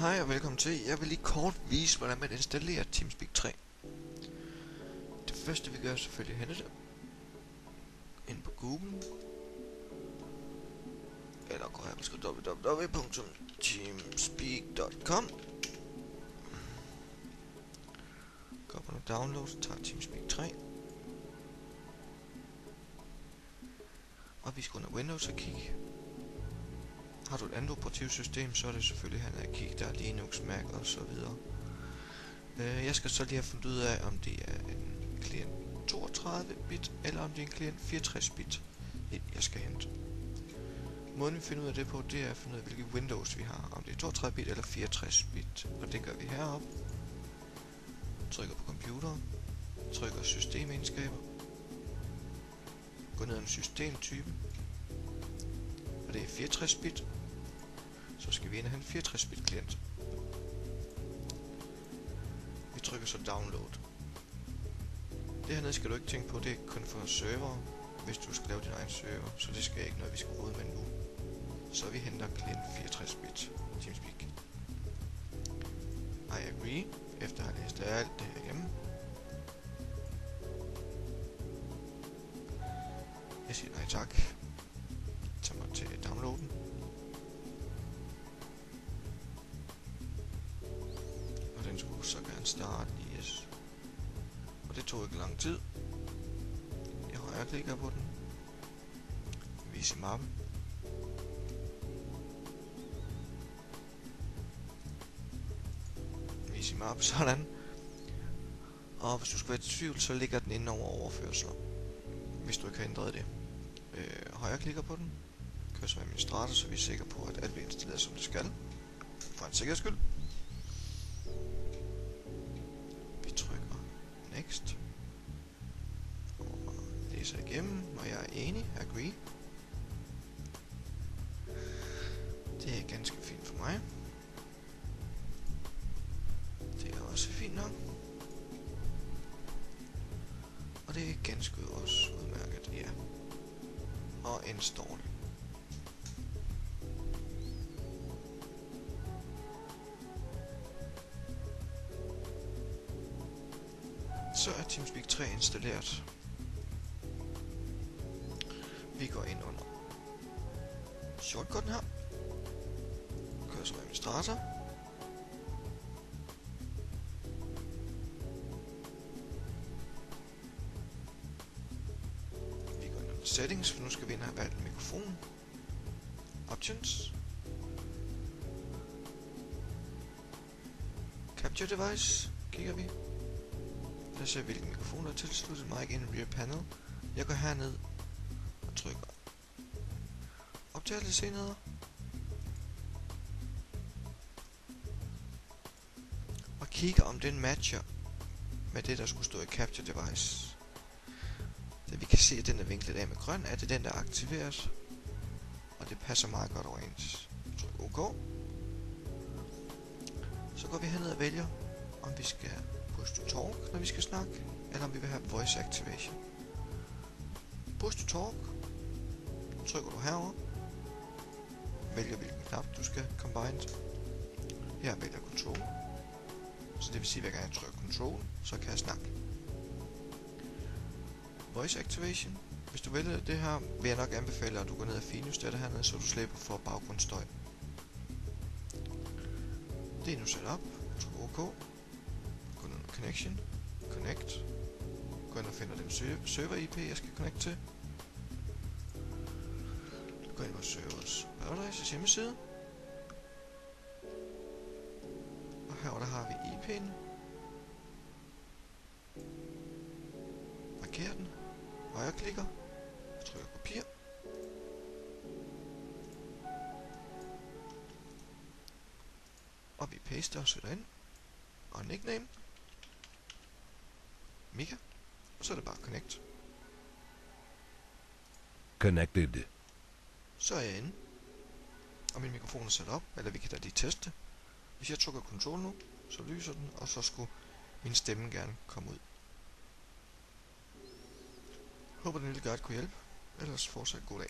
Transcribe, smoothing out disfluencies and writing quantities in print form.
Hej og velkommen til. Jeg vil lige kort vise, hvordan man installerer TeamSpeak 3. Det første vi gør er selvfølgelig at hente det ind på Google. Eller gå her og skrive www.teamspeak.com. Gå på nogle downloads og tager TeamSpeak 3. Og vi skal under Windows og kigge. Har du et andet operativsystem, så er det selvfølgelig her at kigge. Der er Linux, Mac og så videre. Jeg skal så lige have fundet ud af, om det er en klient 32-bit, eller om det er en klient 64-bit, jeg skal hente. Måden vi finder ud af det på, det er at finde ud af, hvilke Windows vi har. Om det er 32-bit eller 64-bit. Og det gør vi heroppe. Trykker på computer. Trykker systemegenskaber. Gå ned om systemtype. Og det er 64-bit. Så skal vi ind og have en 64-bit klient. Vi trykker så download. Det hernede skal du ikke tænke på, det er kun for server, hvis du skal lave din egen server. Så det skal ikke noget, vi skal rode med nu. Så vi henter klient 64-bit TeamSpeak. I agree, efter at have læst alt det her igennem. Jeg siger nej tak. Tag mig til downloaden. Og den skulle så gerne starte, yes. Og det tog ikke lang tid. Jeg højreklikker på den. Vis i mappen. Vis i mappen, sådan. Og hvis du skal være i tvivl, så ligger den inde over overførsler. Hvis du ikke har ændret det. Højreklikker på den. Kører som administrator, så vi er sikre på, at alt bliver installeret som det skal. For en sikkerheds skyld. Vi trykker next. Og læser igennem, og jeg er enig. Agree. Det er ganske fint for mig. Det er også fint nok. Og det er ganske også udmærket, ja. Og install. Så er TeamSpeak 3 installeret. Vi går ind under shortcutten her. Kører som administrator. Vi går ind under settings, for nu skal vi ind og have valgt en mikrofon. Options. Capture device. Kigger vi. Der ser hvilken mikrofon der er tilsluttet. Mic in rear panel. Jeg går herned og trykker optagelse senere. Og kigger om den matcher med det der skulle stå i capture device. Da vi kan se at den er vinklet af med grøn, er det den der er aktiveret. Og det passer meget godt overens. Tryk OK. Så går vi herned og vælger om vi skal push to talk, når vi skal snakke, eller om vi vil have voice activation. Push to talk. Trykker du herover. Vælger hvilken knap du skal combine. Her vælger control. Så det vil sige, at hver gang jeg trykker control, så kan jeg snakke. Voice activation. Hvis du vælger det her, vil jeg nok anbefale, at du går ned og finjusterer det hernede, så du slipper for baggrundsstøj. Det er nu sat op. Tryk OK. Gå ned under connection. Connect. Gå ind og finder den server IP, jeg skal connecte til. Gå ind på servers Paradise hjemmeside. Og herovre der har vi IP'en. Marker den. Højreklikker. Trykker kopir. Og vi paster og sætter ind. Og nickname. Mika. Og så er det bare connect. Connected. Så er jeg inde. Og min mikrofon er sat op. Eller vi kan da lige teste. Hvis jeg trykker control nu, så lyser den. Og så skulle min stemme gerne komme ud. Håber den lille guide kunne hjælpe. Ellers fortsat god dag.